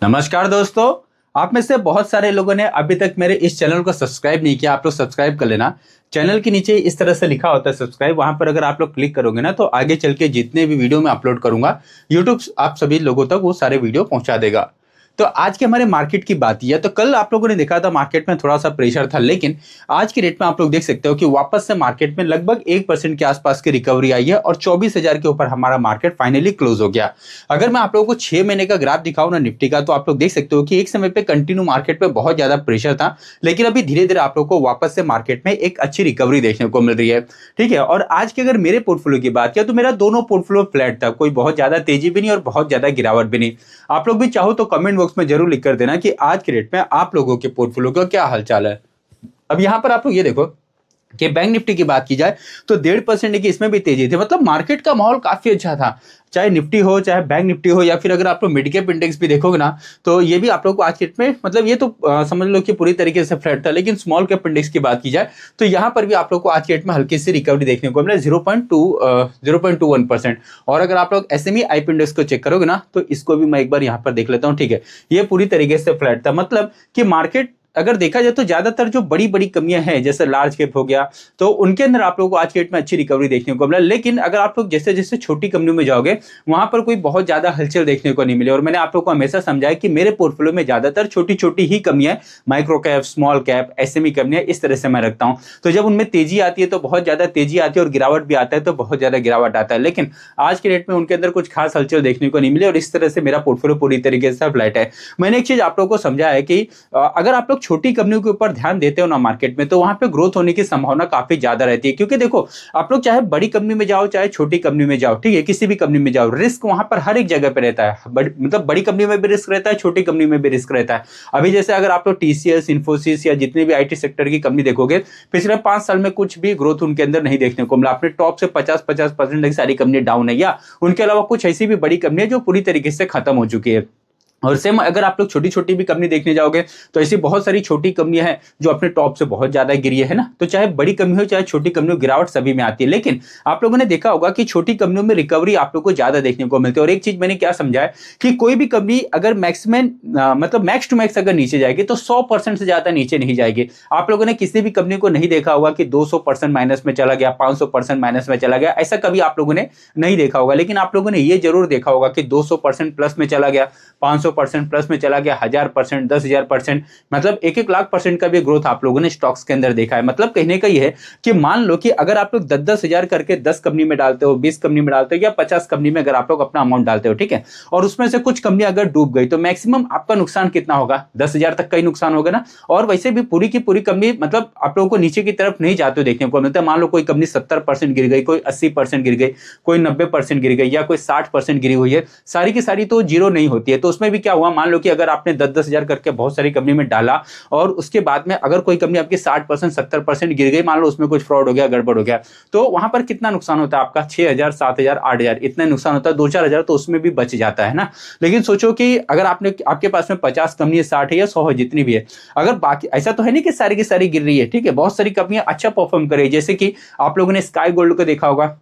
नमस्कार दोस्तों। आप में से बहुत सारे लोगों ने अभी तक मेरे इस चैनल को सब्सक्राइब नहीं किया। आप लोग सब्सक्राइब कर लेना। चैनल के नीचे इस तरह से लिखा होता है सब्सक्राइब, वहां पर अगर आप लोग क्लिक करोगे ना तो आगे चल के जितने भी वीडियो मैं अपलोड करूंगा यूट्यूब आप सभी लोगों तक वो सारे वीडियो पहुंचा देगा। तो आज के हमारे मार्केट की बात है, तो कल आप लोगों ने देखा था मार्केट में थोड़ा सा प्रेशर था, लेकिन आज की डेट में आप लोग देख सकते हो कि वापस से मार्केट में लगभग 1% के आसपास की रिकवरी आई है और 24,000 के ऊपर हमारा मार्केट फाइनली क्लोज हो गया। अगर मैं आप लोगों को 6 महीने का ग्राफ दिखाऊं ना निफ्टी का, तो आप लोग देख सकते हो कि एक समय पे कंटिन्यू मार्केट पे बहुत ज्यादा प्रेशर था, लेकिन अभी धीरे धीरे आप लोग को वापस से मार्केट में एक अच्छी रिकवरी देखने को मिल रही है। ठीक है, और आज की अगर मेरे पोर्टफोलियो की बात किया तो मेरा दोनों पोर्टफोलियो फ्लैट था, कोई बहुत ज्यादा तेजी भी नहीं और बहुत ज्यादा गिरावट भी नहीं। आप लोग भी चाहो तो कमेंट बॉक्स में जरूर लिख कर देना कि आज के रेट में आप लोगों के पोर्टफोलियो का क्या हालचाल है। अब यहां पर आप लोग ये देखो कि बैंक निफ्टी की बात की जाए तो 1.5% की इसमें भी तेजी थी, मतलब मार्केट का माहौल काफी अच्छा था। चाहे निफ्टी हो, चाहे बैंक निफ्टी हो, या फिर अगर आप लोग मिड कैप इंडेक्स भी देखोगे ना तो ये भी आप लोग को आज के डेट में मतलब ये तो समझ लो कि पूरी तरीके से फ्लैट था। लेकिन स्मॉल कैप इंडेक्स की बात की जाए तो यहाँ पर भी आप लोग को आज के डेट में हल्की सी रिकवरी देखने को मिला 0.21%। और अगर आप लोग एसएमई आईपी इंडेक्स को चेक करोगे ना तो इसको भी मैं एक बार यहाँ पर देख लेता हूँ। ठीक है, ये पूरी तरीके से फ्लैट था, मतलब कि मार्केट अगर देखा जाए तो ज्यादातर जो बड़ी बड़ी कंपनियां हैं जैसे लार्ज कैप हो गया तो उनके अंदर आप लोगों को आज के डेट में अच्छी रिकवरी देखने को मिला। लेकिन अगर आप लोग जैसे जैसे छोटी कंपनियों में जाओगे वहां पर कोई बहुत ज्यादा हलचल देखने को नहीं मिले। और मैंने आप लोग को हमेशा समझाया कि मेरे पोर्टफोलियो में ज्यादातर छोटी छोटी ही कंपनियां, micro cap, small cap, SME कंपनियां, इस तरह से मैं रखता हूं। तो जब उनमें तेजी आती है तो बहुत ज्यादा तेजी आती है और गिरावट भी आता है तो बहुत ज्यादा गिरावट आता है। लेकिन आज के डेट में उनके अंदर कुछ खास हलचल देखने को नहीं मिले और इस तरह से मेरा पोर्टफोलियो पूरी तरीके से फ्लैट है। मैंने एक चीज आप लोग को समझा है कि अगर आप लोग छोटी कंपनियों के ऊपर ध्यान देते हो ना मार्केट में, तो वहां पे ग्रोथ होने की संभावना काफी ज्यादा रहती है। क्योंकि देखो आप लोग चाहे बड़ी कंपनी में जाओ चाहे छोटी कंपनी में जाओ, ठीक है, किसी भी कंपनी में जाओ, रिस्क वहां पर हर एक जगह पे रहता है। मतलब बड़ी कंपनी में भी रिस्क रहता है, छोटी कंपनी में भी रिस्क रहता है। अभी जैसे अगर आप लोग टीसीएस, इन्फोसिस या जितने भी आईटी सेक्टर की कंपनी देखोगे, पिछले 5 साल में कुछ भी ग्रोथ उनके अंदर नहीं देखने को मिला। अपने टॉप से 50-50% की सारी कंपनी डाउन है, या उनके अलावा कुछ ऐसी भी बड़ी कंपनी है जो पूरी तरीके से खत्म हो चुकी है। और सेम अगर आप लोग छोटी छोटी भी कंपनी देखने जाओगे तो ऐसी बहुत सारी छोटी कंपनियां हैं जो अपने टॉप से बहुत ज्यादा गिरी है ना। तो चाहे बड़ी कंपनी हो चाहे छोटी कंपनी हो, गिरावट सभी में आती है। लेकिन आप लोगों ने देखा होगा कि छोटी कंपनियों में रिकवरी आप लोग को ज्यादा देखने को मिलती है। और एक चीज मैंने क्या समझा है कि कोई भी कंपनी अगर मैक्सिमम मतलब मैक्स टू मैक्स अगर नीचे जाएगी तो 100% से ज्यादा नीचे नहीं जाएगी। आप लोगों ने किसी भी कंपनी को नहीं देखा होगा कि 200% माइनस में चला गया, 500% माइनस में चला गया, ऐसा कभी आप लोगों ने नहीं देखा होगा। लेकिन आप लोगों ने ये जरूर देखा होगा कि 200% प्लस में चला गया, 500% प्लस में चला गया, 1000%, 10,000%, मतलब 1,00,000% का भी ग्रोथ आप लोगों ने स्टॉक्स के अंदर देखा है। मतलब कहने का ये है कि मान लो कि अगर आप लोग 10,000 करके 10 कंपनी में डालते हो, 20 कंपनी में डालते हो या 50 कंपनी में अगर आप लोग अपना अमाउंट डालते हो, ठीक है, और उसमें से कुछ कंपनी अगर डूब गई तो मैक्सिमम आपका नुकसान कितना होगा? 10,000 तक का ही नुकसान होगा ना। और वैसे भी पूरी की पूरी कंपनी मतलब आप लोगों को नीचे की तरफ नहीं जाते हो देखने को मिलता है। मान लो कोई कंपनी 70% गिर गई, कोई 80% गिर गई, कोई 90% गिर गई या कोई 60% गिरी हुई है, सारी की सारी तो जीरो नहीं होती है। तो उसमें भी क्या हुआ, मान लो कि अगर आपने 10,000 करके बहुत सारी कंपनी में डाला और उसके बाद में अगर कोई कंपनी आपकी 60% 70% गिर गई, मान लो उसमें कुछ फ्रॉड हो गया, गड़बड़ हो गया, तो वहां पर कितना नुकसान होता है आपका? 6,000, 7,000, 8,000 इतना नुकसान होता है। 2-4 हजार तो उसमें भी बच जाता है ना। लेकिन सोचो कि अगर आपके पास में 50 कंपनी है, 60 है या 100 है, जितनी भी है, अगर बाकी ऐसा तो है नहीं कि सारी की सारी गिर रही है, ठीक है, बहुत सारी कंपनियां अच्छा परफॉर्म कर रही है। जैसे कि आप लोगों ने स्काई गोल्ड को देखा होगा,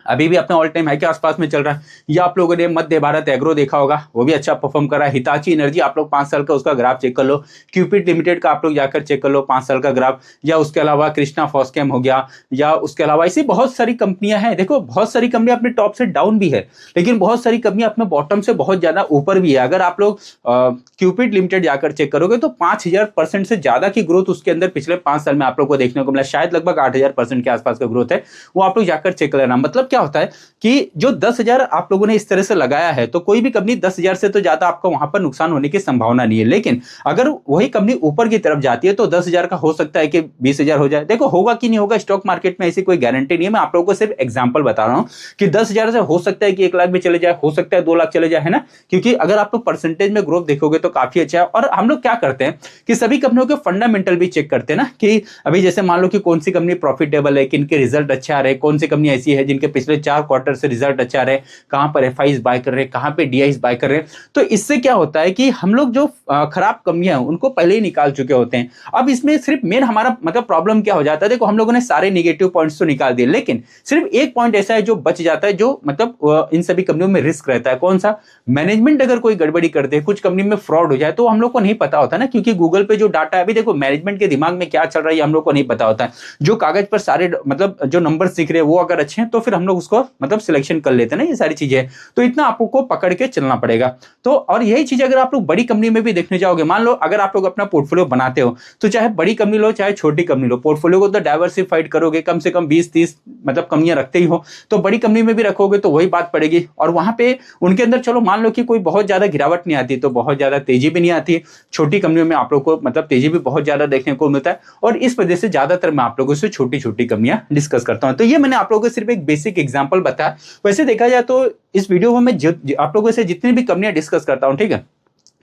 अभी भी अपने ऑल टाइम हाई के आसपास में चल रहा है। या आप लोगों ने मध्य भारत एग्रो देखा होगा, वो भी अच्छा परफॉर्म कर रहा है। हिताची एनर्जी आप लोग 5 साल का उसका ग्राफ चेक कर लो। क्यूपिड लिमिटेड का आप लोग जाकर चेक कर लो 5 साल का ग्राफ। या उसके अलावा कृष्णा फॉस्केम हो गया, या उसके अलावा ऐसी बहुत सारी कंपनियां हैं। देखो बहुत सारी कंपनियां अपने टॉप से डाउन भी है, लेकिन बहुत सारी कंपनियां अपने बॉटम से बहुत ज्यादा ऊपर भी है। अगर आप लोग क्यूपिड लिमिटेड जाकर चेक करोगे तो 5,000% से ज्यादा की ग्रोथ उसके अंदर पिछले 5 साल में आप लोग को देखने को मिला। शायद लगभग 8,000% के आसपास का ग्रोथ है, वो आप लोग जाकर चेक कर लेना। मतलब क्या होता है कि जो 10,000 आप लोगों ने इस तरह से लगाया है तो कोई भी कंपनी 10,000 से तो ज्यादा आपको वहां पर नुकसान होने की संभावना नहीं है। लेकिन अगर वही कंपनी ऊपर की तरफ जाती है तो 10,000 का हो सकता है कि 20,000 हो जाए। देखो होगा कि नहीं होगा, स्टॉक मार्केट में ऐसी कोई गारंटी नहीं है। मैं आप लोगों को सिर्फ एग्जांपल बता रहा हूं कि 10,000 से हो सकता है कि 1 लाख भी चले जाए, हो सकता है 2 लाख चले जाए, है ना। क्योंकि अगर आप लोग परसेंटेज में ग्रोथ देखोगे तो काफी अच्छा है। और हम लोग क्या करते हैं कि सभी कंपनियों के फंडामेंटल भी चेक करते हैं ना, कि अभी जैसे मान लो कि कौन सी कंपनी प्रॉफिटेबल है, किनके रिजल्ट अच्छे आ रहे हैं, कौन सी कंपनी ऐसी है जिनके पिछले 4 क्वार्टर से रिजल्ट अच्छा रहे, कहां पर एफआईज बाय कर रहे हैं, कहां पे डीआईज बाय कर रहे हैं। तो इससे क्या होता है कि हम लोग जो खराब कंपनियां हैं उनको पहले ही निकाल चुके होते हैं। अब इसमें सिर्फ मेन हमारा मतलब प्रॉब्लम क्या हो जाता है, देखो हम लोगों ने सारे नेगेटिव पॉइंट्स तो निकाल दिए, लेकिन सिर्फ एक पॉइंट ऐसा है जो बच जाता है, जो मतलब इन सभी कंपनियों में रिस्क रहता है। कौन सा? मैनेजमेंट अगर कोई गड़बड़ी कर दे, कुछ कंपनी में फ्रॉड हो जाए, तो हम लोग को नहीं पता होता ना, क्योंकि गूगल पे जो डाटा है, अभी देखो मैनेजमेंट के दिमाग में क्या चल रहा है हम लोग को नहीं पता होता है। जो कागज पर सारे मतलब जो नंबर दिख रहे हैं वो अगर अच्छे हैं तो फिर हम लोग उसको मतलब सिलेक्शन कर लेते हैं ना, ये सारी चीजें। तो इतना आपको पकड़ के चलना पड़ेगा। तो और यही चीज अगर आप लोग बड़ी कंपनी में भी देखने जाओगे, मान लो अगर आप लोग अपना पोर्टफोलियो बनाते हो, तो चाहे बड़ी कंपनी लो चाहे छोटी कंपनी लो, पोर्टफोलियो को तो डाइवर्सिफाइड करोगे, कम से कम 20-30 मतलब कंपनियां रखते ही हो, तो बड़ी कंपनी में भी रखोगे तो वही बात पड़ेगी। और वहां पे उनके अंदर चलो मान लो कि कोई बहुत ज्यादा गिरावट नहीं आती, तो बहुत ज्यादा तेजी भी नहीं आती। छोटी कंपनियों में आप लोग को मतलब तेजी भी बहुत ज्यादा देखने को मिलता है, और इस वजह से ज्यादातर मैं आप लोगों से छोटी छोटी कंपनियां डिस्कस करता हूं। तो ये मैंने आप लोगों को सिर्फ एक बेसिक एग्जांपल बताया। वैसे देखा जाए तो इस वीडियो में मैं आप लोगों से जितनी भी कंपनियां डिस्कस करता हूं, ठीक है,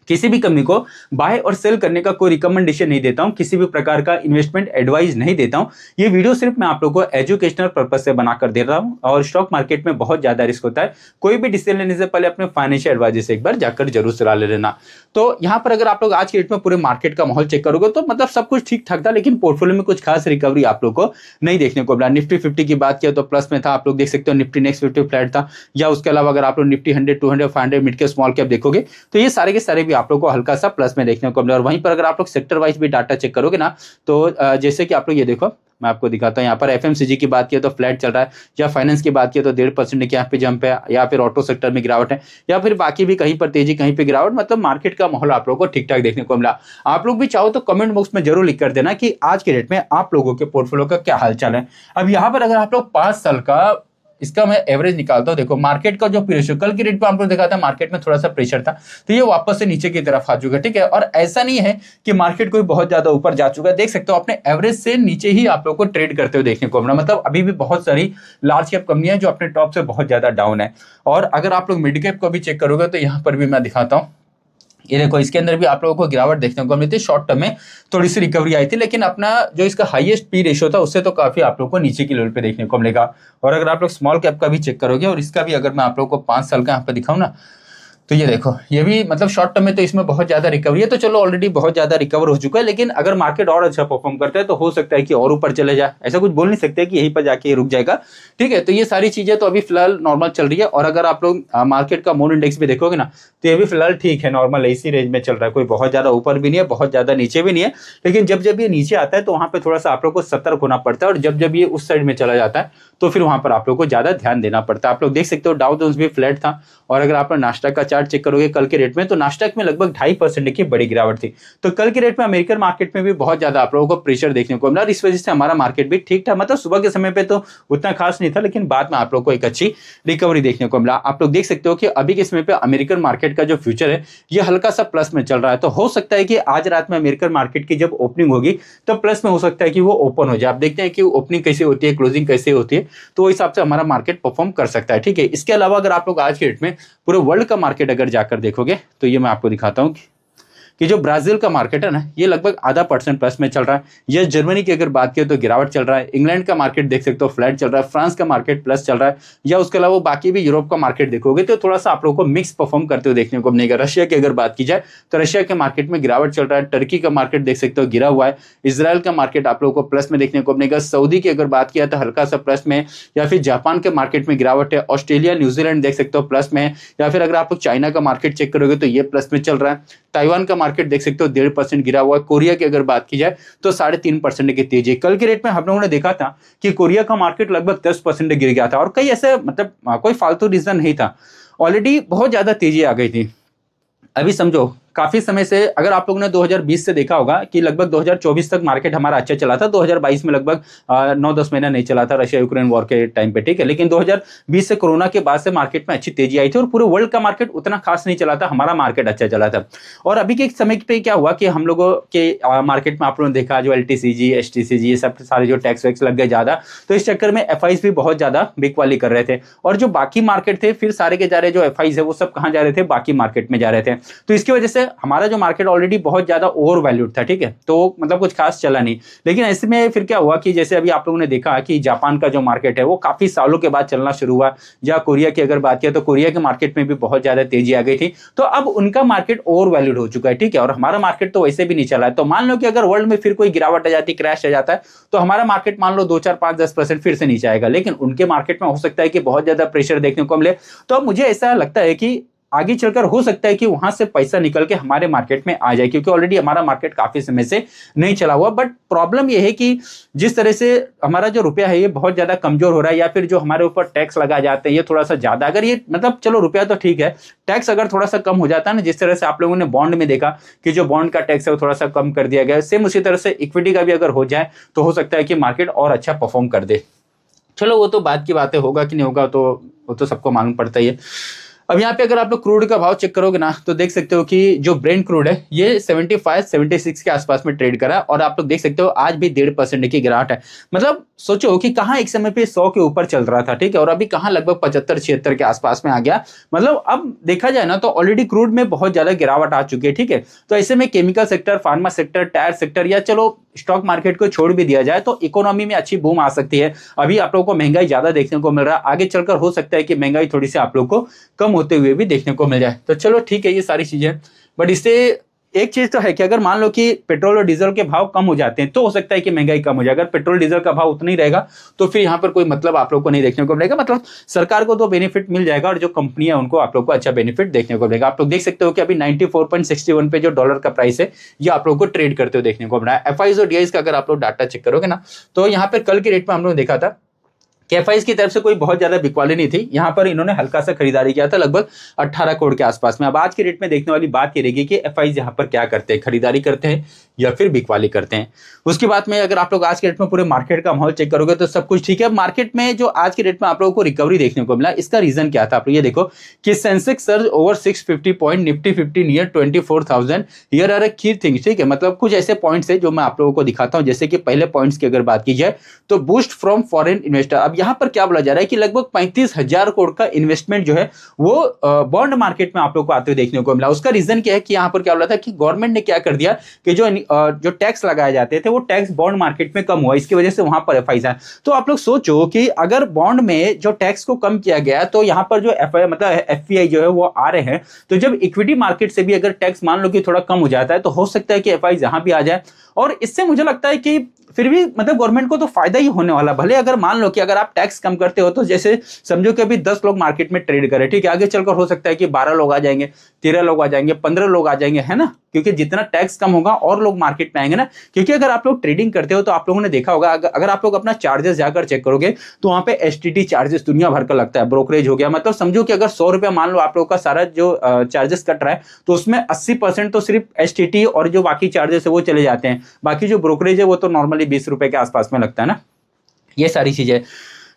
किसी भी कंपनी को बाय और सेल करने का कोई रिकमेंडेशन नहीं देता हूं, किसी भी प्रकार का इन्वेस्टमेंट एडवाइस नहीं देता हूं। ये वीडियो सिर्फ मैं आप लोगों को एजुकेशनल पर्पज से बनाकर दे रहा हूं। और स्टॉक मार्केट में बहुत ज्यादा रिस्क होता है, कोई भी डिसीजन लेने से पहले अपने फाइनेंशियल एडवाइजर से एक बार जाकर जरूर सलाह ले लेना। तो यहां पर अगर आप लोग आज के डेट में पूरे मार्केट का माहौल चेक करोगे तो मतलब सब कुछ ठीक ठाक था, लेकिन पोर्टफोलियो में कुछ खास रिकवरी आप लोग को नहीं देखने को मिला। निफ्टी 50 की बात किया तो प्लस में था, आप लोग देख सकते हो निफ्टी नेक्स्ट 50 फ्लैट था। या उसके अलावा अगर आप लोग निफ्टी 100, 200, 500 मिड के स्मॉल कैप देखोगे तो ये सारे के सारे भी आप लोग को हल्का सा प्लस में देखने को मिला। और वहीं पर अगर आप लोग सेक्टर वाइज भी डाटा चेक करोगे ना, तो जैसे कि आप लोग ये देखो, मैं आपको दिखाता हूं, यहाँ पर एफएमसीजी की बात किया तो फ्लैट चल रहा है, या फाइनेंस की बात किया तो 1.5% के यहाँ पे जंप है, या फिर ऑटो सेक्टर में गिरावट है, या फिर बाकी भी कहीं पर तेजी कहीं पे गिरावट, मतलब मार्केट का माहौल आप लोगों को ठीक ठाक देखने को मिला। आप लोग भी चाहो तो कमेंट बॉक्स में जरूर लिख कर देना कि आज के डेट में आप लोगों के पोर्टफोलियो का क्या हालचाल है। अब यहाँ पर अगर आप लोग 5 साल का इसका मैं एवरेज निकालता हूं, देखो मार्केट का जो प्रेशर कल की रेट पे आपको दिखा था, मार्केट में थोड़ा सा प्रेशर था, तो ये वापस से नीचे की तरफ आ चुका है, ठीक है। और ऐसा नहीं है कि मार्केट कोई बहुत ज्यादा ऊपर जा चुका है, देख सकते हो अपने एवरेज से नीचे ही आप लोग को ट्रेड करते हुए देखने को मिला। मतलब अभी भी बहुत सारी लार्ज कैप कंपनियां जो अपने टॉप से बहुत ज्यादा डाउन है। और अगर आप लोग मिड कैप को भी चेक करोगे तो यहाँ पर भी मैं दिखाता हूँ, ये देखो इसके अंदर भी आप लोगों को गिरावट देखने को मिलती है। शॉर्ट टर्म में थोड़ी सी रिकवरी आई थी, लेकिन अपना जो इसका हाईएस्ट पी रेशियो था उससे तो काफी आप लोगों को नीचे की लेवल पे देखने को मिलेगा। और अगर आप लोग स्मॉल कैप का भी चेक करोगे, और इसका भी अगर मैं आप लोगों को 5 साल का यहाँ पे दिखाऊं ना, तो ये देखो ये भी मतलब शॉर्ट टर्म में तो इसमें बहुत ज्यादा रिकवरी है, तो चलो ऑलरेडी बहुत ज्यादा रिकवर हो चुका है। लेकिन अगर मार्केट और अच्छा परफॉर्म करता है तो हो सकता है कि और ऊपर चले जाए, ऐसा कुछ बोल नहीं सकते कि यहीं पर जाके रुक जाएगा, ठीक है। तो ये सारी चीजें तो अभी फिलहाल नॉर्मल चल रही है। और अगर आप लोग मार्केट का मून इंडेक्स भी देखोगे ना, तो ये भी फिलहाल ठीक है, नॉर्मल इसी रेंज में चल रहा है, कोई बहुत ज्यादा ऊपर भी नहीं है, बहुत ज्यादा नीचे भी नहीं है। लेकिन जब जब ये नीचे आता है तो वहां पे थोड़ा सा आप लोग को सतर्क होना पड़ता है, और जब जब ये उस साइड में चला जाता है तो फिर वहां पर आप लोग को ज्यादा ध्यान देना पड़ता है। आप लोग देख सकते हो डाउ जोन्स भी फ्लैट था। और अगर आप नास्डैक का चार्ट चेक करोगे कल के रेट में, तो नास्डैक में लगभग 2.5% की बड़ी गिरावट थी। तो कल के रेट में अमेरिकन मार्केट में भी बहुत ज्यादा आप लोगों को प्रेशर देखने को मिला, और इस वजह से हमारा मार्केट भी ठीक था। मतलब सुबह के समय पे तो उतना खास नहीं था, लेकिन बाद में आप लोग को एक अच्छी रिकवरी देखने को मिला। आप लोग देख सकते हो कि अभी के समय पे अमेरिकन मार्केट का जो फ्यूचर है ये हल्का सा प्लस में चल रहा है। तो हो सकता है कि आज रात में अमेरिकन मार्केट की जब ओपनिंग होगी तो प्लस में हो सकता है कि वो ओपन हो जाए। आप देखते हैं कि ओपनिंग कैसे होती है, क्लोजिंग कैसे होती है, तो उस हिसाब से हमारा मार्केट परफॉर्म कर सकता है, ठीक है। इसके अलावा अगर आप लोग आज के डेट में पूरे वर्ल्ड का मार्केट अगर जाकर देखोगे तो ये मैं आपको दिखाता हूं कि जो ब्राजील का मार्केट है ना, ये लगभग 0.5% प्लस में चल रहा है। ये जर्मनी की अगर बात करें तो गिरावट चल रहा है। इंग्लैंड का मार्केट देख सकते हो फ्लैट चल रहा है। फ्रांस का मार्केट प्लस चल रहा है। या उसके अलावा बाकी भी यूरोप का मार्केट देखोगे तो थोड़ा सा आप लोगों को मिक्स परफॉर्म करते हुए देखने को मिलेगा। रशिया की अगर बात की जाए तो रशिया के मार्केट में गिरावट चल रहा है। टर्की का मार्केट देख सकते हो गिरा हुआ है। इसराइल का मार्केट आप लोगों को प्लस में देखने को मिलेगा। सऊदी की अगर बात किया तो हल्का सा प्लस में। या फिर जापान के मार्केट में गिरावट है। ऑस्ट्रेलिया न्यूजीलैंड देख सकते हो प्लस में। या फिर अगर आप लोग चाइना का मार्केट चेक करोगे तो ये प्लस में चल रहा है। ताइवान का मार्केट देख सकते हो 1.5% गिरा हुआ है। कोरिया की अगर बात की जाए तो 3.5% की तेजी। कल के रेट में हम लोगों ने देखा था कि कोरिया का मार्केट लगभग 10% गिर गया था, और कई ऐसे मतलब कोई फालतू रीजन नहीं था, ऑलरेडी बहुत ज्यादा तेजी आ गई थी। अभी समझो काफी समय से अगर आप लोगों ने 2020 से देखा होगा कि लगभग 2024 तक मार्केट हमारा अच्छा चला था। 2022 में लगभग 9-10 महीना नहीं चला था रशिया यूक्रेन वॉर के टाइम पे, ठीक है। लेकिन 2020 से कोरोना के बाद से मार्केट में अच्छी तेजी आई थी, और पूरे वर्ल्ड का मार्केट उतना खास नहीं चला था, हमारा मार्केट अच्छा चला था। और अभी के समय पे क्या हुआ कि हम लोगों के मार्केट में आप लोगों ने देखा जो LTCG STCG ये सब सारे जो टैक्स वैक्स लग गए ज्यादा, तो इस चक्कर में FIs भी बहुत ज्यादा बिकवाली कर रहे थे। और जो बाकी मार्केट थे फिर सारे के जा रहे जो FIs है वो सब कहाँ जा रहे थे, बाकी मार्केट में जा रहे थे। तो इसकी वजह से जैसे हमारा जो मार्केट ऑलरेडी बहुत ज्यादा ओवर वैल्यूड था, ठीक है, तो मतलब कुछ खास चला नहीं। लेकिन ऐसे में फिर क्या हुआ कि जैसे अभी आप लोगों ने देखा कि जापान का जो मार्केट है वो काफी सालों के बाद चलना शुरू हुआ, या कोरिया की अगर बात किया तो कोरिया के मार्केट में भी बहुत ज्यादा तेजी आ गई थी। तो अब उनका मार्केट ओवर वैल्यूड हो चुका है, ठीक है, और हमारा मार्केट तो वैसे भी नहीं चला है। तो मान लो कि अगर वर्ल्ड में फिर कोई गिरावट आ जाती, क्रैश आ जाता है, तो हमारा मार्केट मान लो 2 4 5 10% फिर से नीचे आएगा। लेकिन उनके मार्केट में हो सकता है कि बहुत ज्यादा प्रेशर देखने को मिले। तो अब मुझे ऐसा लगता है कि आगे चलकर हो सकता है कि वहां से पैसा निकल के हमारे मार्केट में आ जाए, क्योंकि ऑलरेडी हमारा मार्केट काफी समय से नहीं चला हुआ। बट प्रॉब्लम यह है कि जिस तरह से हमारा जो रुपया है ये बहुत ज्यादा कमजोर हो रहा है, या फिर जो हमारे ऊपर टैक्स लगा जाते हैं ये थोड़ा सा ज्यादा, अगर ये मतलब चलो रुपया तो ठीक है, टैक्स अगर थोड़ा सा कम हो जाता है ना, जिस तरह से आप लोगों ने बॉन्ड में देखा कि जो बॉन्ड का टैक्स है वो थोड़ा सा कम कर दिया गया, सेम उसी तरह से इक्विटी का भी अगर हो जाए तो हो सकता है कि मार्केट और अच्छा परफॉर्म कर दे। चलो वो तो बाद की बातें, होगा कि नहीं होगा तो वो तो सबको मालूम पड़ता ही है। अब यहाँ पे अगर आप लोग क्रूड का भाव चेक करोगे ना तो देख सकते हो कि जो ब्रेंट क्रूड है ये 75-76 के आसपास में ट्रेड करा, और आप लोग देख सकते हो आज भी 1.5% की गिरावट है। मतलब सोचो कि कहाँ एक समय पे 100 के ऊपर चल रहा था, ठीक है, और अभी कहाँ लगभग 75-76 के आसपास में आ गया। मतलब अब देखा जाए ना तो ऑलरेडी क्रूड में बहुत ज्यादा गिरावट आ चुकी है, ठीक है। तो ऐसे में chemical sector, pharma sector, tyre sector, या चलो स्टॉक मार्केट को छोड़ भी दिया जाए तो इकोनॉमी में अच्छी बूम आ सकती है। अभी आप लोगों को महंगाई ज्यादा देखने को मिल रहा है, आगे चलकर हो सकता है कि महंगाई थोड़ी सी आप लोग को कम होते हुए भी देखने को मिल जाए। तो चलो ठीक है, ये सारी चीजें। बट इससे एक चीज तो है कि अगर मान लो कि पेट्रोल और डीजल के भाव कम हो जाते हैं तो हो सकता है कि महंगाई कम हो जाए। अगर पेट्रोल डीजल का भाव उतना ही रहेगा तो फिर यहाँ पर कोई मतलब आप लोग को नहीं देखने को मिलेगा। मतलब सरकार को तो बेनिफिट मिल जाएगा और जो कंपनियां उनको आप लोग को अच्छा बेनिफिट देखने को मिलेगा। आप लोग देख सकते हो कि अभी 94.61 पे जो डॉलर का प्राइस है ये आप लोग को ट्रेड करते हुए देखने को मिला है। एफआईज और डीआईज का अगर आप लोग डाटा चेक करोगे ना तो यहाँ पर कल के रेट में हम लोग देखा था एफआईज की तरफ से कोई बहुत ज्यादा बिकवाली नहीं थी, यहाँ पर इन्होंने हल्का सा खरीदारी किया था लगभग 18 करोड़ के आसपास में। अब आज के रेट में देखने वाली बात ये रहेगी कि एफआईज यहाँ पर क्या करते हैं, खरीदारी करते हैं या फिर बिकवाली करते हैं। उसके बाद में अगर आप लोग आज के रेट में पूरे मार्केट का माहौल चेक करोगे तो सब कुछ ठीक है। मार्केट में जो आज के रेट में आप लोगों को रिकवरी देखने को मिला, इसका रीजन क्या था आप लोग ये देखो कि Sensex surge over 650 point, Nifty 50 near 24,000। Here are the things, ठीक है, मतलब कुछ ऐसे पॉइंट्स है जो मैं आप लोगों को दिखाता हूं। जैसे कि पहले पॉइंट्स की अगर बात की जाए तो बूस्ट फ्रॉम फॉरेन इन्वेस्टर। अब यहाँ पर क्या बोला जा रहा है कि लगभग 35,000 करोड़ का इन्वेस्टमेंट जो है वो बॉन्ड मार्केट में आप लोग को आते हुए देखने को मिला। उसका रीजन क्या है कि यहाँ पर क्या बोला था कि गवर्नमेंट ने क्या कर दिया कि जो टैक्स लगाए जाते थे वो टैक्स बॉन्ड मार्केट में कम हुआ, इसकी वजह से वहां पर एफआईज है। तो आप लोग सोचो कि अगर बॉन्ड में जो टैक्स को कम किया गया तो यहाँ पर जो एफआई मतलब एफपीआई जो है वो आ रहे हैं, तो जब इक्विटी मार्केट से भी अगर टैक्स मान लो कि थोड़ा कम हो जाता है तो हो सकता है कि एफआईज यहां भी आ जाए। और इससे मुझे लगता है कि फिर भी मतलब गवर्नमेंट को तो फायदा ही होने वाला। भले अगर मान लो कि अगर आप टैक्स कम करते हो तो जैसे समझो कि अभी 10 लोग मार्केट में ट्रेड करें, ठीक है, आगे चलकर हो सकता है कि 12 लोग आ जाएंगे, 13 लोग आ जाएंगे, 15 लोग आ जाएंगे, है ना, क्योंकि जितना टैक्स कम होगा और लोग मार्केट में आएंगे ना। क्योंकि अगर आप लोग ट्रेडिंग करते हो तो आप लोगों ने देखा होगा अगर आप लोग अपना चार्जेस जाकर चेक करोगे तो वहां पे एसटीटी चार्जेस दुनिया भर का लगता है, ब्रोकरेज हो गया। मतलब समझो कि अगर 100 रुपया मान लो आप लोग का सारा जो चार्जेस कट रहा है तो उसमें 80% तो सिर्फ एसटीटी और जो बाकी चार्जेस है वो चले जाते हैं। बाकी जो ब्रोकरेज है वो तो नॉर्मली 20 रुपए के आसपास में लगता है ना, ये सारी चीजें,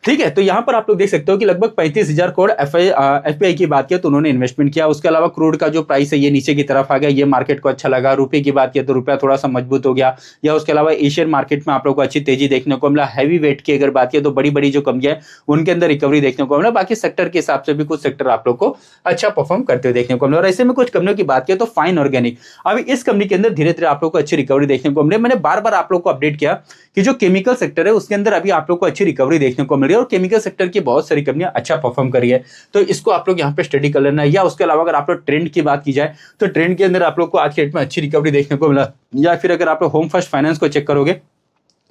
ठीक है। तो यहां पर आप लोग देख सकते हो कि लगभग 35,000 करोड़ एफपीआई की बात किया तो उन्होंने इन्वेस्टमेंट किया। उसके अलावा क्रूड का जो प्राइस है ये नीचे की तरफ आ गया, ये मार्केट को अच्छा लगा। रुपए की बात किया तो रुपया थोड़ा सा मजबूत हो गया। या उसके अलावा एशियन मार्केट में आप लोग को अच्छी तेजी देखने को मिला। हैवी वेट की अगर बात किया तो बड़ी बड़ी जो कंपनियां उनके अंदर रिकवरी देखने को मिला। बाकी सेक्टर के हिसाब से भी कुछ सेक्टर आप लोग को अच्छा परफॉर्म करते हुए देखने को मिला। और ऐसे में कुछ कंपनियों की बात किया तो फाइन ऑर्गेनिक, अभी इस कंपनी के अंदर धीरे धीरे आप लोग को अच्छी रिकवरी देखने को मिले। मैंने बार बार आप लोग को अपडेट किया कि जो केमिकल सेक्टर है उसके अंदर अभी आप लोग को अच्छी रिकवरी देखने को मिल रही है और केमिकल सेक्टर की बहुत सारी कंपनियां अच्छा परफॉर्म कर रही है। तो इसको आप लोग यहाँ पे स्टडी कर लेना। या उसके अलावा अगर आप लोग ट्रेंड की बात की जाए तो ट्रेंड के अंदर आप लोग को आज के डेट में अच्छी रिकवरी देखने को मिला। या फिर अगर आप लोग होम फर्स्ट फाइनेंस को चेक करोगे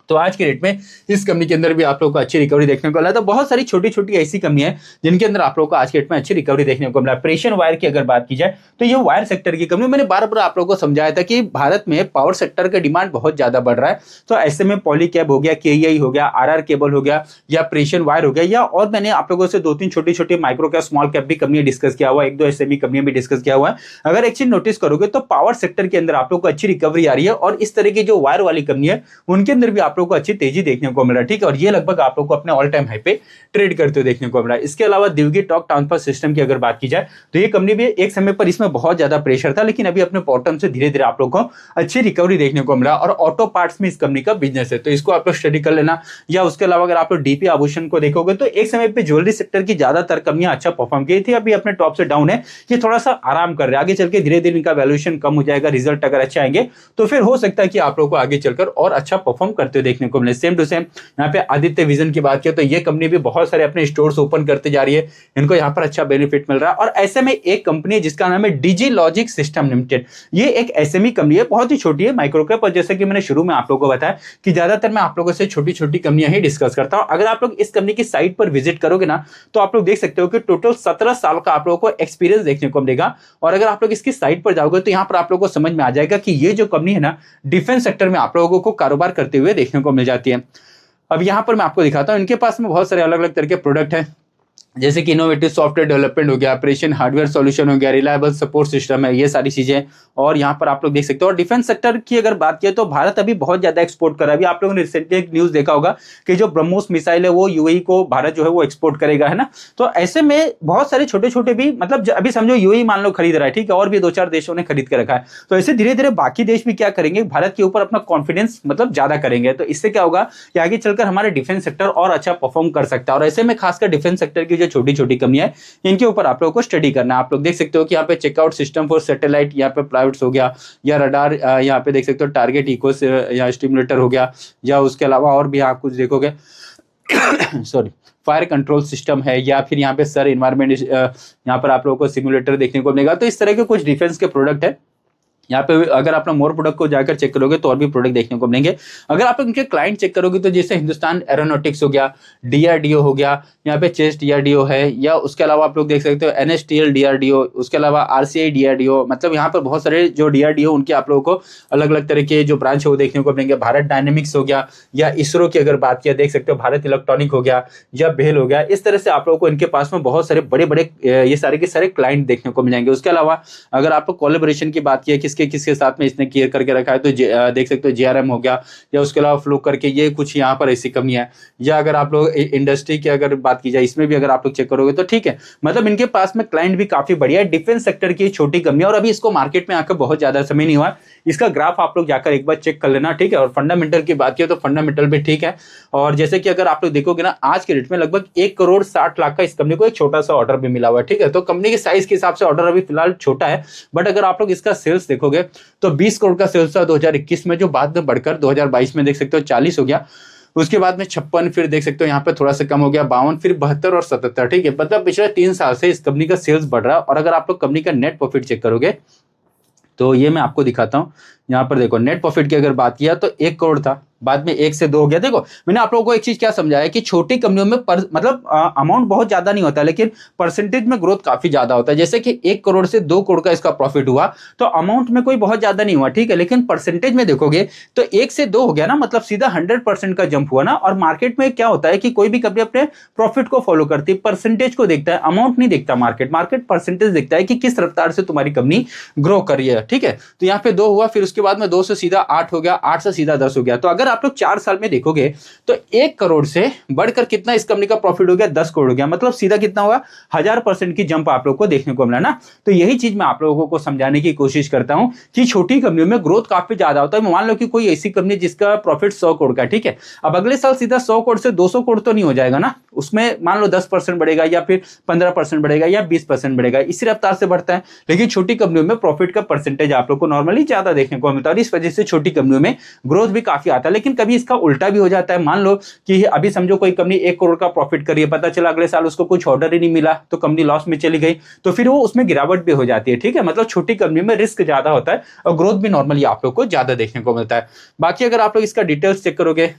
तो आज के रेट में इस कंपनी के अंदर भी आप लोग को अच्छी रिकवरी देखने को मिला। तो बहुत सारी छोटी छोटी ऐसी कंपनियां हैं जिनके अंदर आप लोग को आज के रेट में अच्छी रिकवरी देखने को मिला। प्रेशर वायर की अगर बात की जाए तो ये वायर सेक्टर की कंपनी, मैंने बार बार आप लोगों को समझाया था कि भारत में पावर सेक्टर का डिमांड बहुत ज्यादा बढ़ रहा है। तो ऐसे में पॉलीकैब हो गया, केईआई हो गया, आरआर केबल हो गया, या प्रेशर वायर हो गया, या और मैंने आप लोगों से 2-3 छोटी छोटी माइक्रो कैप स्मॉल कैप भी कंपनियां डिस्कस किया हुआ, 1-2 एसएमई कंपनियां भी डिस्कस किया हुआ है। अगर एक चीज नोटिस करोगे तो पावर सेक्टर के अंदर आप लोग को अच्छी रिकवरी आ रही है और इस तरह की जो वायर वाली कंपनी है उनके अंदर भी आप आप लोगों को अच्छी तेजी देखने को मिल रहा है, ठीक है। और ये लगभग आप लोगों को अपने ऑल टाइम हाई पे ट्रेड करते हुए देखने को मिल रहा है। इसके अलावा दिव्य टॉक ट्रांसफर सिस्टम की अगर बात की जाए तो ये कंपनी भी एक समय पर इसमें बहुत ज्यादा प्रेशर था, लेकिन अभी अपने बॉटम से धीरे धीरे आप लोगों को अच्छी रिकवरी देखने को मिला। और ऑटो पार्ट्स में इस कंपनी का बिजनेस है, तो इसको आप लोग स्टडी कर लेना। या उसके अलावा अगर आप लोग डीपी आभूषण को देखोगे तो एक समय पे ज्वेलरी सेक्टर की ज्यादातर कंपनियां अच्छा परफॉर्म की थी, अभी अपने टॉप से डाउन है, ये थोड़ा सा आराम कर रहे हैं। आगे चल के धीरे धीरे इनका वैल्यूएशन कम हो जाएगा, रिजल्ट अगर अच्छे आएंगे तो फिर हो सकता है कि आप लोगों को आगे चलकर और अच्छा परफॉर्म करते हुए देखने को मिले। सेम टू सेम यहाँ पे आदित्य विजन की बात किया तो ये कंपनी भी बहुत सारे अपने स्टोर्स ओपन करते जा रही है, इनको यहाँ पर अच्छा बेनिफिट मिल रहा है। और ऐसे में एक कंपनी है जिसका नाम है डिजी लॉजिक सिस्टम लिमिटेड। ये एक एसएमई कंपनी है, बहुत ही छोटी है, माइक्रो कैप। और जैसे कि मैंने शुरू में आप लोगों को बताया कि ज्यादातर मैं आप लोगों से छोटी छोटी कंपनियां ही डिस्कस करता हूं। अगर आप लोग इस कंपनी की साइट पर विजिट करोगे ना तो आप लोग देख सकते हो कि टोटल 17 साल का आप लोगों को एक्सपीरियंस देखने को मिलेगा। और अगर आप लोग इसकी साइट पर जाओगे तो यहाँ पर आप लोगों को समझ में आ जाएगा कि ये जो कंपनी है ना, डिफेंस सेक्टर में आप लोगों को कारोबार करते हुए देखने को मिल जाती है। अब यहाँ पर मैं आपको दिखाता हूँ, इनके पास में बहुत सारे अलग अलग तरह के प्रोडक्ट है, जैसे कि इनोवेटिव सॉफ्टवेयर डेवलपमेंट हो गया, ऑपरेशन हार्डवेयर सॉल्यूशन हो गया, रिलायबल सपोर्ट सिस्टम है, ये सारी चीजें। और यहाँ पर आप लोग देख सकते हो। और डिफेंस सेक्टर की अगर बात किया तो भारत अभी बहुत ज्यादा एक्सपोर्ट कर रहा है। अभी आप लोगों ने रिसेंटली एक न्यूज देखा होगा कि जो ब्रह्मोस मिसाइल है वो यूएई को भारत जो है वो एक्सपोर्ट करेगा, है ना। तो ऐसे में बहुत सारे छोटे छोटे भी, मतलब अभी समझो यूएई मान लो खरीद रहा है, ठीक है, और भी 2-4 देशों ने खरीद के रखा है। तो ऐसे धीरे धीरे बाकी देश भी क्या करेंगे, भारत के ऊपर अपना कॉन्फिडेंस मतलब ज्यादा करेंगे। तो इससे क्या होगा कि आगे चलकर हमारे डिफेंस सेक्टर और अच्छा परफॉर्म कर सकता है। और ऐसे में खासकर डिफेंस सेक्टर की जो छोटी छोटी कंपनियां इनके ऊपर आप लोगों को स्टडी करना है। आप लोग देख सकते हो कि यहाँ पे चेकआउट सिस्टम फॉर सैटेलाइट, यहाँ पे प्राइवेट्स हो गया, या रडार, यहाँ पे देख सकते हो टारगेट इको या स्टिमुलेटर हो गया, या उसके अलावा और भी आप कुछ देखोगे सॉरी फायर कंट्रोल सिस्टम है, या फिर यहाँ पे सर इन्वायरमेंट, यहाँ पर आप लोगों को सिमुलेटर देखने को मिलेगा। तो इस तरह के कुछ डिफेंस के प्रोडक्ट है। यहाँ पे अगर आप मोर प्रोडक्ट को जाकर चेक करोगे तो और भी प्रोडक्ट देखने को मिलेंगे। अगर आप इनके क्लाइंट चेक करोगे तो जैसे हिंदुस्तान एरोनॉटिक्स हो गया, डीआरडीओ हो गया, यहाँ पे चेस्ट डीआरडीओ है, या उसके अलावा आप लोग देख सकते हो एनएसटीएल डीआरडीओ, उसके अलावा आरसीआई डीआरडीओ। मतलब यहाँ पर बहुत सारे जो डीआरडीओ उनके आप लोगों को अलग अलग तरह के जो ब्रांच है वो देखने को मिलेंगे। भारत डायनेमिक्स हो गया, या इसरो की अगर बात किया देख सकते हो भारत इलेक्ट्रॉनिक हो गया, या भेल हो गया। इस तरह से आप लोगों को इनके पास में बहुत सारे बड़े बड़े ये सारे के सारे क्लाइंट देखने को मिल जाएंगे। उसके अलावा अगर आप कोलैबोरेशन की बात किया किसके किसके साथ में इसने क्लियर करके रखा है तो देख सकते हो जेआरएम हो गया, या उसके अलावा फ्लो करके, ये कुछ यहाँ पर ऐसी कमी है। या अगर आप लोग इंडस्ट्री की अगर बात की जाए इसमें भी अगर आप लोग चेक करोगे तो ठीक है, मतलब इनके पास में क्लाइंट भी काफी बढ़िया है। डिफेंस सेक्टर की छोटी कंपनी, और अभी इसको मार्केट में आकर बहुत ज्यादा समय नहीं हुआ। इसका ग्राफ आप लोग जाकर एक बार चेक कर लेना, ठीक है। और फंडामेंटल की बात किया तो फंडामेंटल भी ठीक है। और जैसे कि अगर आप लोग देखोगे ना आज के रेट में लगभग 1,60,00,000 का इस कंपनी को एक छोटा सा ऑर्डर भी मिला हुआ है, ठीक है। तो कंपनी के साइज के हिसाब से ऑर्डर अभी फिलहाल छोटा है, बट अगर आप लोग इसका सेल्स देखोगे तो 20 करोड़ का सेल्स था 2021 में, जो बाद में बढ़कर 2022 में देख सकते हो 40 हो गया। उसके बाद में 56, फिर देख सकते हो यहाँ पे थोड़ा सा कम हो गया 52, फिर 72 और 77, ठीक है। मतलब पिछले 3 साल से इस कंपनी का सेल्स बढ़ रहा है। और अगर आप लोग कंपनी का नेट प्रॉफिट चेक करोगे तो ये मैं आपको दिखाता हूँ। यहाँ पर देखो नेट प्रॉफिट की अगर बात किया तो 1 करोड़ था, बाद में 1 से 2 हो गया। देखो मैंने आप लोगों को एक चीज क्या समझाया कि छोटी कंपनियों में मतलब अमाउंट बहुत ज्यादा नहीं होता, लेकिन परसेंटेज में ग्रोथ काफी ज्यादा होता है। जैसे कि 1 करोड़ से 2 करोड़ का इसका प्रॉफिट हुआ तो अमाउंट में कोई बहुत ज्यादा नहीं हुआ, ठीक है, लेकिन परसेंटेज में देखोगे तो 1 से 2 हो गया ना, मतलब सीधा 100% का जंप हुआ ना। और मार्केट में क्या होता है कि कोई भी कंपनी अपने प्रॉफिट को फॉलो करती है, परसेंटेज को देखता है, अमाउंट नहीं देखता। मार्केट परसेंटेज देखता है कि किस रफ्तार से तुम्हारी कंपनी ग्रो कर रही है, ठीक है। तो यहाँ पे 2 हुआ, फिर उसके बाद में 2 से सीधा 8 हो गया, 8 से सीधा 10 हो गया। तो अगर आप लोग 4 साल में देखोगे तो 1 करोड़ से बढ़कर कितना इस कंपनी का प्रॉफिट हो गया, 10 करोड़ हो गया। मतलब सीधा कितना हुआ, 1000% की जंप आप लोग को देखने को मिला ना। तो यही चीज मैं आप लोगों को समझाने की कोशिश करता हूं कि छोटी कंपनियों में ग्रोथ काफी ज्यादा होता है। मान लो कि कोई ऐसी कंपनी जिसका प्रॉफिट 100 करोड़ का, ठीक है, अब अगले साल सीधा 100 करोड़ से 200 करोड़ तो नहीं हो जाएगा ना, उसमें मान लो 10% बढ़ेगा, या फिर 15% बढ़ेगा, या 20% बढ़ेगा, इसी रफ्तार से बढ़ता है। लेकिन छोटी कंपनियों में प्रॉफिट का परसेंटेज आप लोग को नॉर्मली ज्यादा देखने को मिलता है, इस वजह से छोटी कंपनियों में ग्रोथ भी काफी आता है। लेकिन कभी इसका उल्टा भी हो जाता है। मान लो कि अभी समझो कोई कंपनी 1 करोड़ का प्रॉफिट करी है, पता चला अगले साल उसको कुछ ऑर्डर ही नहीं मिला तो कंपनी लॉस में चली गई, तो फिर वो उसमें गिरावट भी हो जाती है, ठीक है। मतलब छोटी कंपनी में रिस्क ज्यादा होता है और ग्रोथ भी नॉर्मली आप लोग को ज्यादा देखने को मिलता है। बाकी अगर आप लोग इसका डिटेल्स चेक करोगे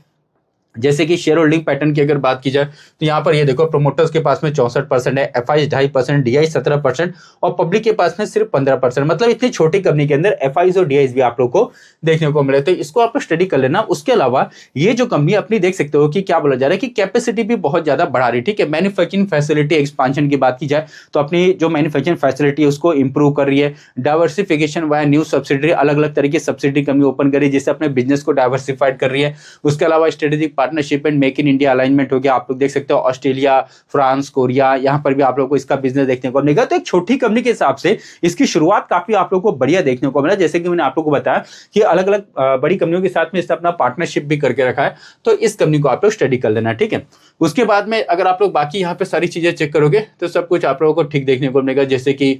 जैसे कि शेयर होल्डिंग पैटर्न की अगर बात की जाए तो यहाँ पर ये देखो प्रोमोटर्स के पास में 64% है, एफआई 2.5%, डीआई 17% और पब्लिक के पास में सिर्फ 15%। मतलब इतनी छोटी कंपनी के अंदर एफआई और डीआई भी आप लोग को देखने को मिले, तो इसको आप स्टडी कर लेना। उसके अलावा ये जो कंपनी अपनी देख सकते हो कि क्या बोला जा रहा है कि कैपेसिटी भी बहुत ज्यादा बढ़ा रही है, ठीक है। मैन्युफैक्चरिंग फैसिलिटी एक्सपांशन की बात की जाए तो अपनी जो मैन्युफैक्चरिंग फैसिलिटी है उसको इंप्रूव कर रही है। डाइवर्सिफिकेशन वाया न्यू सब्सिडरी, अलग अलग तरीके की सब्सिडी कंपनी ओपन कर रही है जिससे अपने बिजनेस को डाइवर्सिफाइड कर रही है। उसके अलावा strategic partnership and make in India alignment हो गया, आप लोग देख सकते हो ऑस्ट्रेलिया, फ्रांस, कोरिया, यहाँ पर भी आप लोग को इसका बिजनेस देखने को मिलेगा। तो एक छोटी कंपनी के हिसाब से इसकी शुरुआत काफी आप लोग को बढ़िया देखने को मिला। जैसे कि मैंने आप लोग को बताया कि अलग अलग बड़ी कंपनियों के साथ में इसने अपना पार्टनरशिप भी करके रखा है, तो इस कंपनी को आप लोग स्टडी कर लेना, ठीक है। उसके बाद में अगर आप लोग बाकी यहाँ पे सारी चीजें चेक करोगे तो सब कुछ आप लोगों को ठीक देखने को मिलेगा। जैसे कि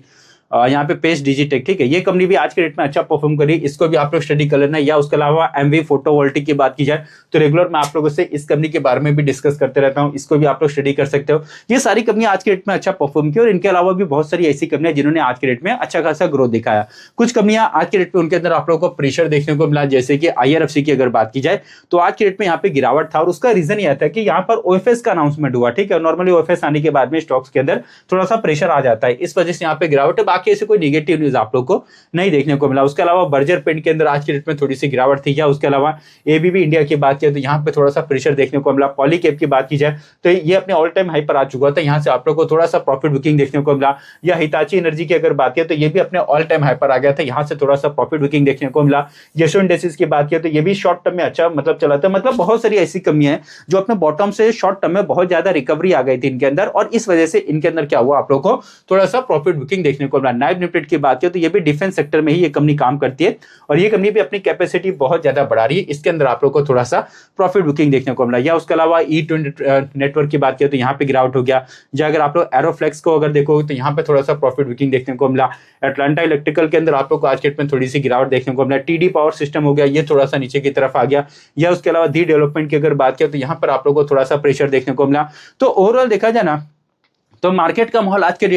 यहाँ पे पेस डिजिटेक, ठीक है, ये कंपनी भी आज के डेट में अच्छा परफॉर्म करी, इसको भी आप लोग स्टडी कर लेना। या उसके अलावा एमवी फोटोवोल्टिक की बात की जाए तो रेगुलर मैं आप लोगों से इस कंपनी के बारे में भी डिस्कस करते रहता हूँ, इसको भी आप लोग स्टडी कर सकते हो। ये सारी कंपनी आज के डेट में अच्छा परफॉर्म की और इनके अलावा भी बहुत सारी ऐसी कंपनियां जिन्होंने आज के डेट में अच्छा खासा ग्रोथ दिखाया। कुछ कंपनियां आज के डेट में उनके अंदर आप लोगों को प्रेशर देखने को मिला, जैसे कि आईआरएफसी की अगर बात की जाए तो आज के डेट में यहाँ पे गिरावट था और उसका रीजन यह था कि यहाँ पर ओएफएस का अनाउंसमेंट हुआ, ठीक है। नॉर्मली ओएफएस आने के बाद में स्टॉक्स के अंदर थोड़ा सा प्रेशर आ जाता है, इस वजह से यहाँ पे गिरावट है। बाकी ऐसे कोई निगेटिव न्यूज आप लोग को नहीं देखने को मिला। उसके अलावा बर्जर पेंट के अंदर आज के डेट में थोड़ी सी गिरावट थी। या उसके अलावा एबीबी इंडिया की बात की तो यहाँ पे थोड़ा सा प्रेशर देखने को मिला। पॉलीकैब की बात की जाए तो ये अपने ऑल टाइम हाई पर आ चुका था, यहाँ से आप लोग को थोड़ा सा प्रॉफिट बुकिंग देखने को मिला। या हिताची एनर्जी की अगर बात की तो ये भी अपने ऑल टाइम हाई पर आ गया था, यहाँ से थोड़ा सा प्रॉफिट बुकिंग देखने को मिला। यशो इंडस्ट्रीज की बात की तो ये भी शॉर्ट टर्म में अच्छा मतलब चला था। मतलब बहुत सारी ऐसी कमियां हैं जो अपने बॉटम से शॉर्ट टर्म में बहुत ज्यादा रिकवरी आ गई थी इनके अंदर और इस वजह से इनके अंदर क्या हुआ आप लोग को थोड़ा सा प्रॉफिट बुकिंग देखने को मिला। नाइब लिमिटेड की बात की तो ये भी डिफेंस सेक्टर में ही ये कंपनी काम करती है और ये कंपनी भी अपनी कैपेसिटी बहुत ज्यादा बढ़ा रही है, इसके अंदर आप लोग को थोड़ा सा प्रॉफिट बुकिंग देखने को मिला। या उसके अलावा E20 नेटवर्क की बात की तो यहाँ पे गिरावट हो गया। या अगर आप लोग एरोफ्लेक्स को अगर देखो तो यहाँ पे थोड़ा सा प्रॉफिट बुकिंग देखने को मिला। अटलांटा इलेक्ट्रिकल के अंदर आप लोग को आज के डेट में थोड़ी सी गिरावट देखने को मिला। टीडी पावर सिस्टम हो गया, ये थोड़ा सा नीचे की तरफ आ गया। या उसके अलावा दी डेवलपमेंट की अगर बात किया तो यहाँ पर आप लोग को थोड़ा सा प्रेशर देखने को मिला। तो ओवरऑल देखा जाए ना तो मार्केट का माहौल आज के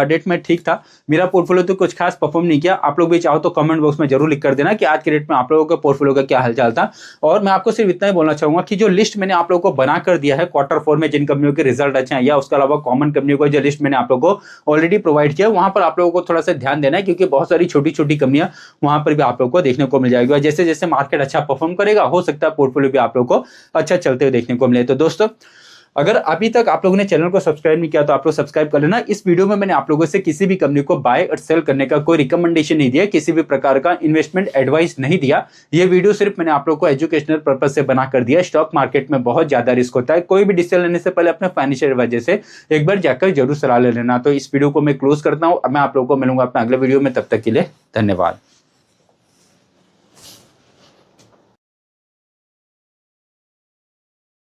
डेट में ठीक था। मेरा पोर्टफोलियो तो कुछ खास परफॉर्म नहीं किया। आप लोग भी चाहो तो कमेंट बॉक्स में जरूर लिख कर देना कि आज के डेट में आप लोगों के पोर्टफोलियो का क्या हालचाल था। और मैं आपको सिर्फ इतना ही बोलना चाहूंगा कि जो लिस्ट मैंने आप लोगों को बना कर दिया है Q4 में जिन कंपनियों के रिजल्ट अच्छे हैं या उसके अलावा कॉमन कंपनियों को जो लिस्ट मैंने आप लोगों को ऑलरेडी प्रोवाइड किया वहां पर आप लोगों को थोड़ा सा ध्यान देना है क्योंकि बहुत सारी छोटी छोटी कंपनियां वहां पर भी आप लोगों को देखने को मिल जाएगी। और जैसे जैसे मार्केट अच्छा परफॉर्म करेगा हो सकता है पोर्टफोलियो भी आप लोगों को अच्छा चलते हुए देखने को मिले। तो दोस्तों अगर अभी तक आप लोगों ने चैनल को सब्सक्राइब नहीं किया तो आप लोग सब्सक्राइब कर लेना। इस वीडियो में मैंने आप लोगों से किसी भी कंपनी को बाय और सेल करने का कोई रिकमेंडेशन नहीं दिया, किसी भी प्रकार का इन्वेस्टमेंट एडवाइस नहीं दिया। ये वीडियो सिर्फ मैंने आप लोगों को एजुकेशनल पर्पज से बना कर दिया। स्टॉक मार्केट में बहुत ज्यादा रिस्क होता है, कोई भी डिसीजन लेने से पहले अपने फाइनेंशियल एडवाइजर से एक बार जाकर जरूर सलाह ले लेना। तो इस वीडियो को मैं क्लोज करता हूँ, मैं आप लोगों को मिलूंगा अपने अगले वीडियो में, तब तक के लिए धन्यवाद।